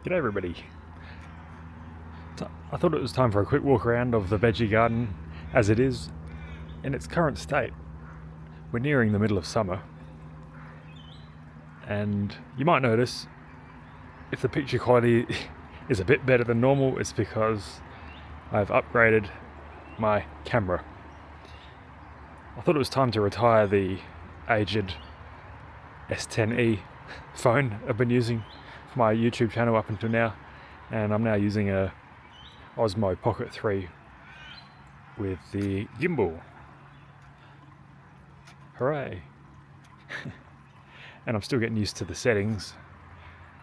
G'day everybody. I thought it was time for a quick walk around of the veggie garden as it is in its current state. We're nearing the middle of summer, and you might notice if the picture quality is a bit better than normal, it's because I've upgraded my camera. I thought it was time to retire the aged S10e phone I've been using for my YouTube channel up until now, and I'm now using a Osmo Pocket 3 with the gimbal. Hooray! And I'm still getting used to the settings,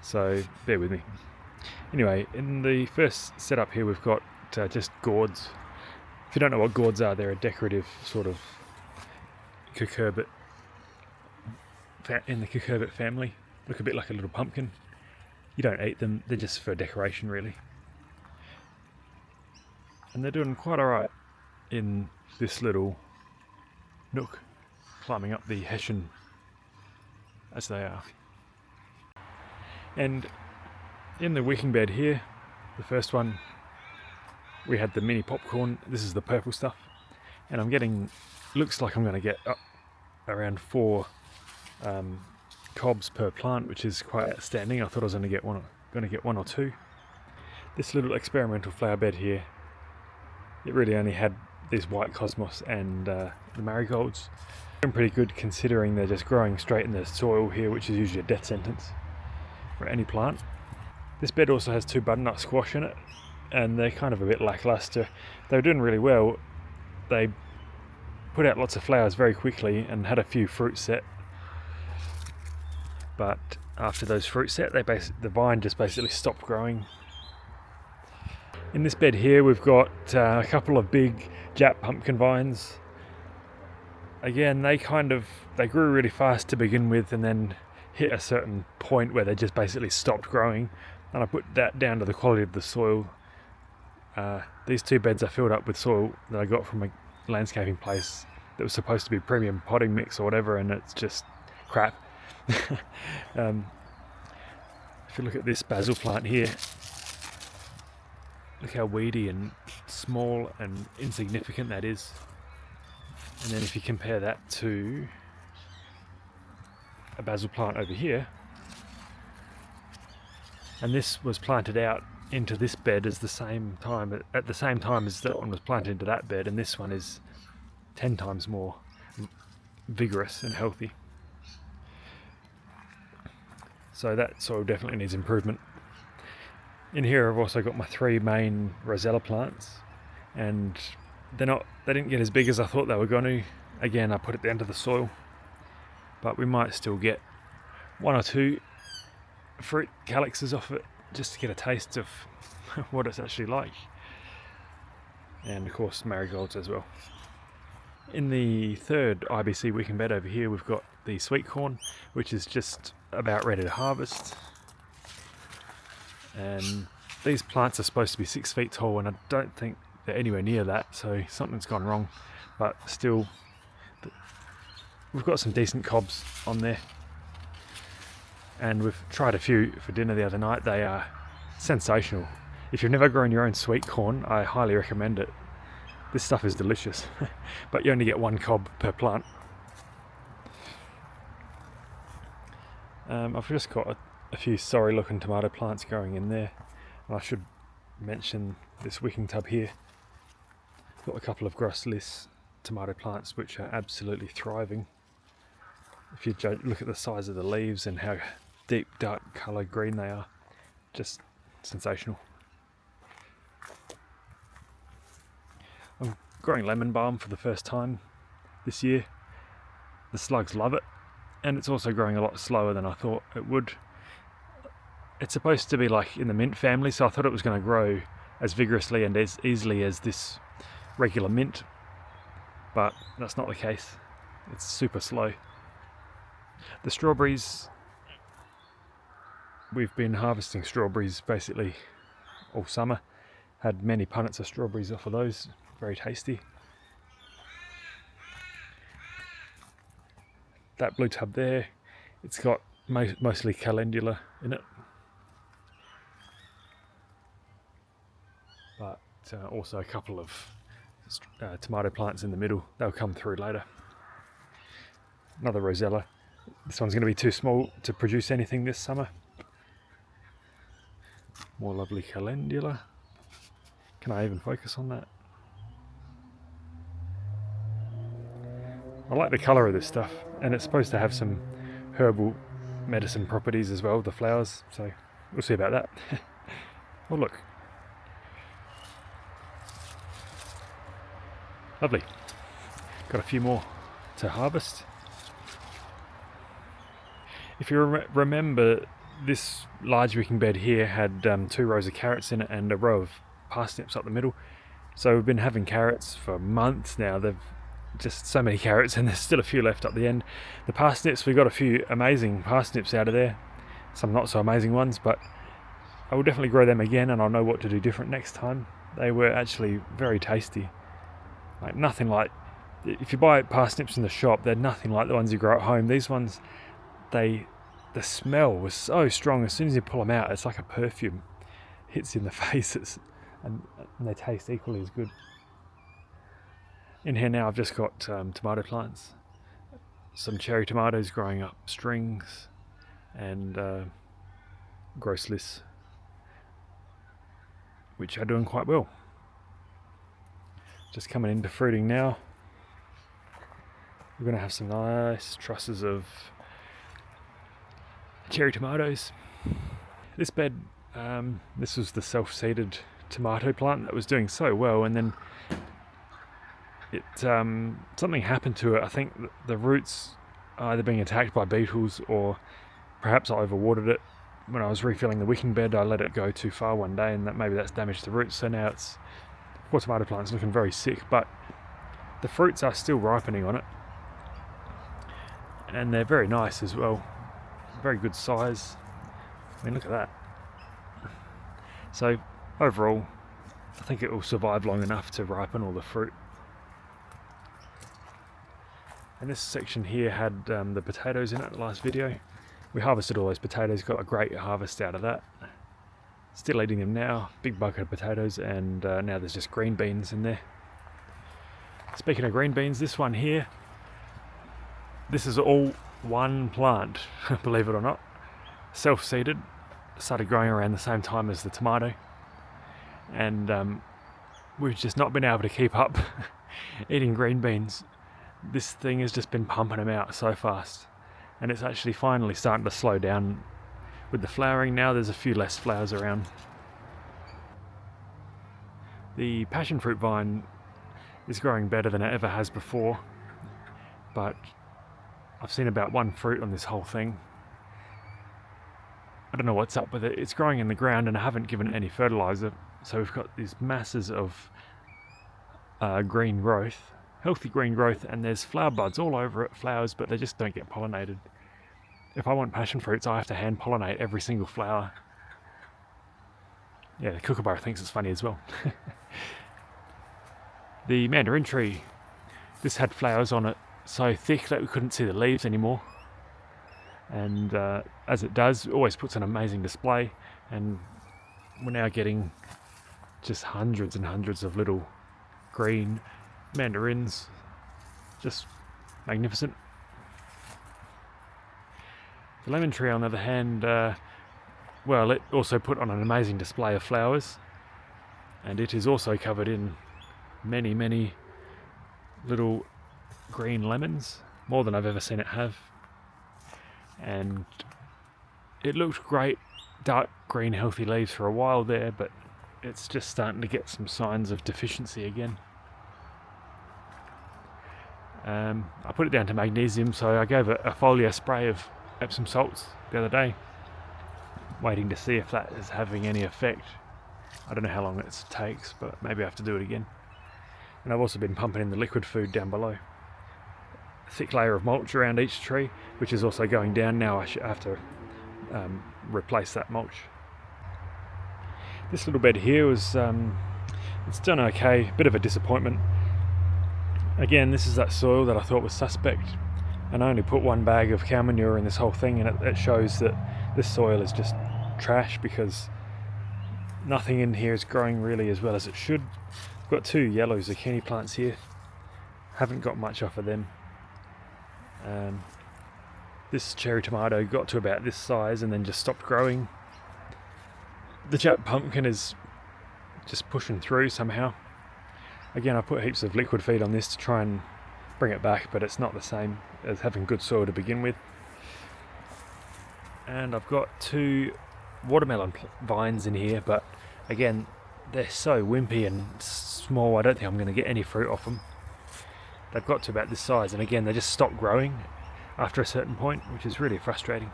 so bear with me. Anyway, in the first setup here we've got just gourds. If you don't know what gourds are, they're a decorative sort of cucurbit in the cucurbit family. Look a bit like a little pumpkin. You don't eat them, they're just for decoration really. And they're doing quite alright in this little nook, climbing up the hessian as they are. And in the wicking bed here, the first one, we had the mini popcorn. This is the purple stuff, and I'm getting, looks like I'm going to get up around 4 cobs per plant, which is quite outstanding. I thought I was going to get one or two. This little experimental flower bed here, it really only had these white cosmos and the marigolds. Doing pretty good considering they're just growing straight in the soil here, which is usually a death sentence for any plant. This bed also has 2 butternut squash in it, and they're kind of a bit lackluster. They were doing really well. They put out lots of flowers very quickly and had a few fruit set, but after those fruit set, the vine just basically stopped growing. In this bed here we've got a couple of big Jap pumpkin vines. Again, they grew really fast to begin with, and then hit a certain point where they just basically stopped growing, and I put that down to the quality of the soil. These 2 beds are filled up with soil that I got from a landscaping place that was supposed to be premium potting mix or whatever, and it's just crap. If you look at this basil plant here, look how weedy and small and insignificant that is. And then if you compare that to a basil plant over here, and this was planted out into this bed at the same time as that one was planted into that bed, and this one is 10 times more vigorous and healthy. So that soil definitely needs improvement. In here I've also got my 3 main rosella plants, and they didn't get as big as I thought they were going to. Again, I put it down to the soil, but we might still get 1 or 2 fruit calyxes off it just to get a taste of what it's actually like. And of course marigolds as well. In the third IBC wicking bed over here we've got the sweet corn, which is just about ready to harvest. And these plants are supposed to be 6 feet tall, and I don't think they're anywhere near that, so something's gone wrong. But still, we've got some decent cobs on there, and we've tried a few for dinner the other night. They are sensational. If you've never grown your own sweet corn, I highly recommend it. This stuff is delicious, but you only get 1 cob per plant. I've just got a few sorry looking tomato plants growing in there, and I should mention this wicking tub here. Got a couple of grosselis tomato plants which are absolutely thriving. If you look at the size of the leaves and how deep dark colour green they are, just sensational. I'm growing lemon balm for the first time this year. The slugs love it, and it's also growing a lot slower than I thought it would. It's supposed to be like in the mint family, so I thought it was going to grow as vigorously and as easily as this regular mint, but that's not the case. It's super slow. The strawberries, we've been harvesting strawberries basically all summer. Had many punnets of strawberries off of those, very tasty. That blue tub there, it's got mostly calendula in it. but also a couple of tomato plants in the middle. They'll come through later. Another rosella. This one's going to be too small to produce anything this summer. More lovely calendula. Can I even focus on that? I like the colour of this stuff, and it's supposed to have some herbal medicine properties as well, the flowers, so we'll see about that. Oh look. Lovely. Got a few more to harvest. If you remember, this large wicking bed here had 2 rows of carrots in it and a row of parsnips up the middle. So we've been having carrots for months now. They've just so many carrots, and there's still a few left up the end. The parsnips, we got a few amazing parsnips out of there, some not so amazing ones, but I will definitely grow them again, and I'll know what to do different next time. They were actually very tasty. Like nothing like, if you buy parsnips in the shop, they're nothing like the ones you grow at home. These ones, the smell was so strong. As soon as you pull them out, it's like a perfume hits you in the faces, and they taste equally as good. In here now I've just got tomato plants, some cherry tomatoes growing up strings, and groslis, which are doing quite well. Just coming into fruiting now. We're going to have some nice trusses of cherry tomatoes. This bed, this was the self-seeded tomato plant that was doing so well, and then something happened to it. I think the roots are either being attacked by beetles, or perhaps I overwatered it. When I was refilling the wicking bed, I let it go too far one day, and maybe that's damaged the roots. So now it's, poor tomato plant's looking very sick, but the fruits are still ripening on it, and they're very nice as well. Very good size. I mean, look at that. So overall, I think it will survive long enough to ripen all the fruit. And this section here had the potatoes in it last video. We harvested all those potatoes, got a great harvest out of that. Still eating them now, big bucket of potatoes, and now there's just green beans in there. Speaking of green beans, this one here, this is all one plant, believe it or not. Self-seeded, started growing around the same time as the tomato. And we've just not been able to keep up eating green beans. This thing has just been pumping them out so fast, and it's actually finally starting to slow down with the flowering now. There's a few less flowers around. The passion fruit vine is growing better than it ever has before, but I've seen about 1 fruit on this whole thing. I don't know what's up with it. It's growing in the ground, and I haven't given it any fertilizer, so we've got these masses of green growth, healthy green growth, and there's flower buds all over it, flowers, but they just don't get pollinated. If I want passion fruits, I have to hand pollinate every single flower. Yeah, the kookaburra thinks it's funny as well. The mandarin tree, this had flowers on it so thick that we couldn't see the leaves anymore, and as it does, it always puts an amazing display, and we're now getting just hundreds and hundreds of little green mandarins, just magnificent. The lemon tree, on the other hand, well, it also put on an amazing display of flowers, and it is also covered in many, many little green lemons, more than I've ever seen it have. And it looked great, dark green healthy leaves for a while there, but it's just starting to get some signs of deficiency again. I put it down to magnesium, so I gave it a foliar spray of Epsom salts the other day, waiting to see if that is having any effect. I don't know how long it takes, but maybe I have to do it again. And I've also been pumping in the liquid food down below. A thick layer of mulch around each tree, which is also going down now. I have to replace that mulch. This little bed here was, it's done okay, bit of a disappointment. Again, this is that soil that I thought was suspect, and I only put 1 bag of cow manure in this whole thing, and it shows that this soil is just trash, because nothing in here is growing really as well as it should. I've got 2 yellow zucchini plants here. Haven't got much off of them. This cherry tomato got to about this size and then just stopped growing. The Jap pumpkin is just pushing through somehow. Again, I put heaps of liquid feed on this to try and bring it back, but it's not the same as having good soil to begin with. And I've got 2 watermelon vines in here, but again, they're so wimpy and small, I don't think I'm going to get any fruit off them. They've got to about this size, and again, they just stop growing after a certain point, which is really frustrating.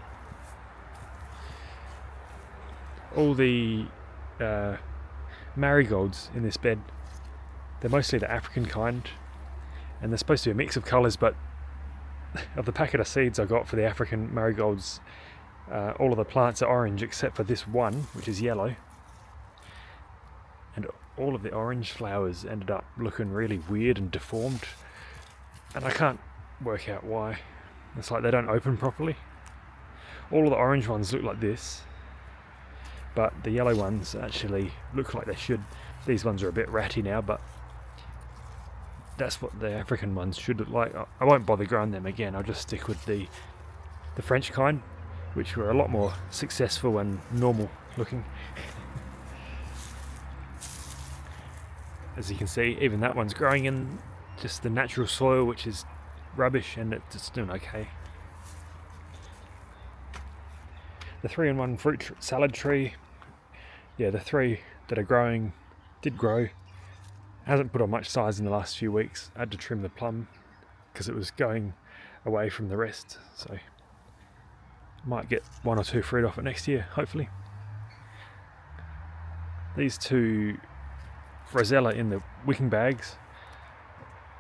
All the marigolds in this bed, they're mostly the African kind, and they're supposed to be a mix of colours, but of the packet of seeds I got for the African marigolds, all of the plants are orange except for this one, which is yellow. And all of the orange flowers ended up looking really weird and deformed, and I can't work out why. It's like they don't open properly. All of the orange ones look like this, but the yellow ones actually look like they should. These ones are a bit ratty now, but that's what the African ones should look like. I won't bother growing them again. I'll just stick with the French kind, which were a lot more successful and normal looking. As you can see, even that one's growing in just the natural soil, which is rubbish, and it's doing okay. The 3-in-1 fruit salad tree, yeah, the 3 that are growing did grow. Hasn't put on much size in the last few weeks. I had to trim the plum because it was going away from the rest, so might get 1 or 2 fruit off it next year, hopefully. These 2 rosella in the wicking bags,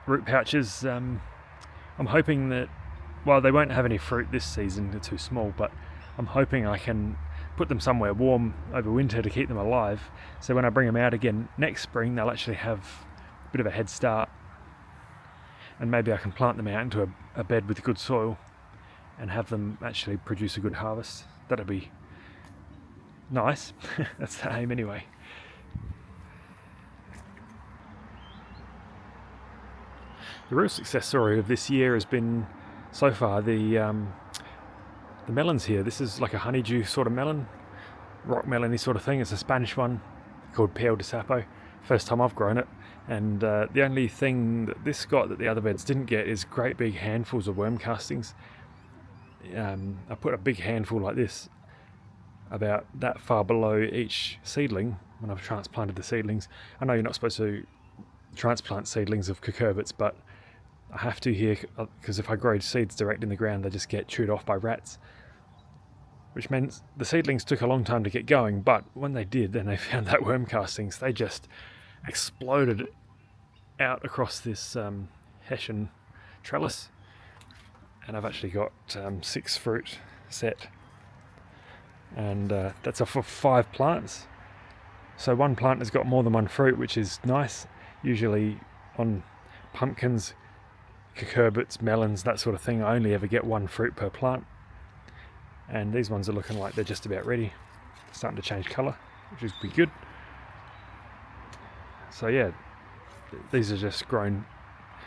root pouches, I'm hoping that, well, they won't have any fruit this season, they're too small, but I'm hoping I can put them somewhere warm over winter to keep them alive, so when I bring them out again next spring they'll actually have a bit of a head start, and maybe I can plant them out into a bed with good soil and have them actually produce a good harvest. That'd be nice. That's the aim anyway. The real success story of this year has been, so far, the melons here. This is like a honeydew sort of melon, rock melony sort of thing. It's a Spanish one called Piel de Sapo. First time I've grown it, and the only thing that this got that the other beds didn't get is great big handfuls of worm castings. I put a big handful like this about that far below each seedling when I've transplanted the seedlings. I know you're not supposed to transplant seedlings of cucurbits, but I have to here because if I grow seeds direct in the ground they just get chewed off by rats, which meant the seedlings took a long time to get going, but when they did, then they found that worm castings, they just exploded out across this Hessian trellis, and I've actually got 6 fruit set, and that's off of 5 plants, so one plant has got more than 1 fruit, which is nice. Usually on pumpkins, cucurbits, melons, that sort of thing, I only ever get 1 fruit per plant, and these ones are looking like they're just about ready, starting to change colour, which is pretty good. So yeah, these are just grown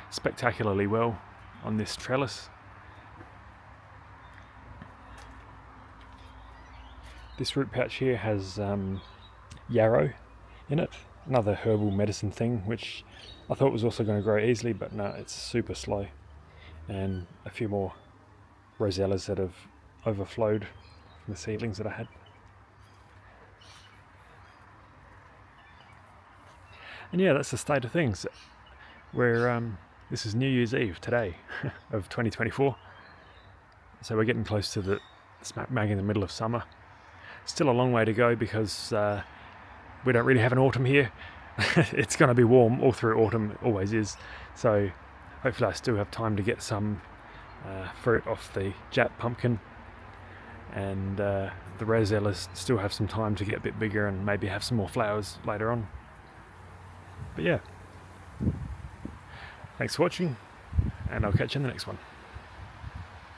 spectacularly well on this trellis. This root pouch here has yarrow in it, another herbal medicine thing, which I thought was also going to grow easily, but no, it's super slow. And a few more rosellas that have overflowed from the seedlings that I had. And yeah, that's the state of things. This is New Year's Eve today of 2024. So we're getting close to the smack bang in the middle of summer. Still a long way to go because we don't really have an autumn here. It's going to be warm all through autumn, it always is. So hopefully I still have time to get some fruit off the Jap pumpkin, and the rosellas still have some time to get a bit bigger and maybe have some more flowers later on. But yeah, thanks for watching, and I'll catch you in the next one.